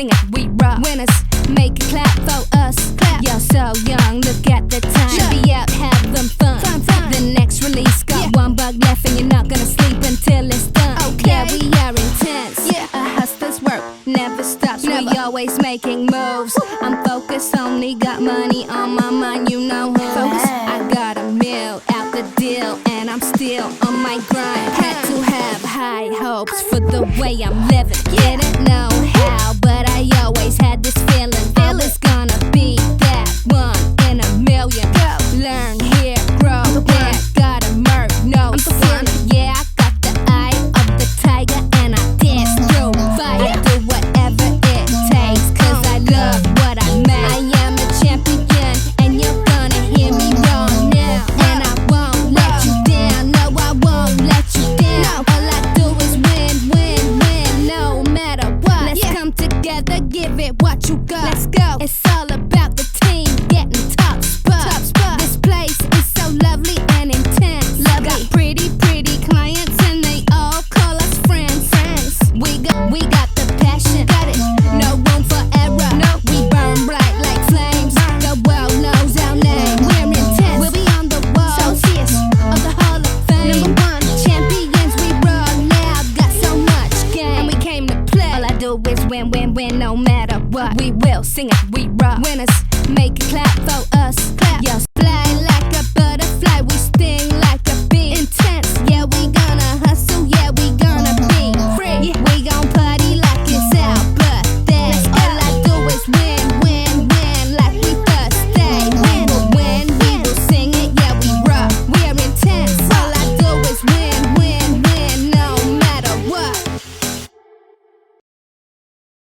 sing it, we rock. Winners, make it clap for us. Clap. You're so young, look at the time. Be out, have them fun. The next release got one bug left, and you're not gonna sleep until it's done. Okay. Yeah, we are intense. Yeah, a hustler's work never stops. We always making moves. I'm focused, only got money on my mind. You know who? Focus. I got a meal out the deal, and I'm still on my grind. Had to have high hopes for the way I'm living. Didn't know how, but I always had this feeling. I was gonna be that one in a million. Learn here, grow there, gotta merge, no fun. Yeah, I got the eye of the tiger, and I dance through fire. Do whatever it takes, cause I love what I make. I am a champion, and you're gonna hear me wrong now. And I won't let you down, no, I won't let you down. All I do is win, win, win, no matter what. Let's come together, give it what you got. Let's go. It's all about the team getting top spot. This place is so lovely and intense. Got pretty clients, and they all call us friends. We got the passion. Got it. No room for error. No. We burn bright like flames. The world knows our name. We're intense. We'll be on the wall. Associates of the Hall of Fame. #1 champions. We roll now. Got so much game, and we came to play. All I do is win, win, win, no matter what. We will sing it, we rock. Winners, make it clap for us. Clap.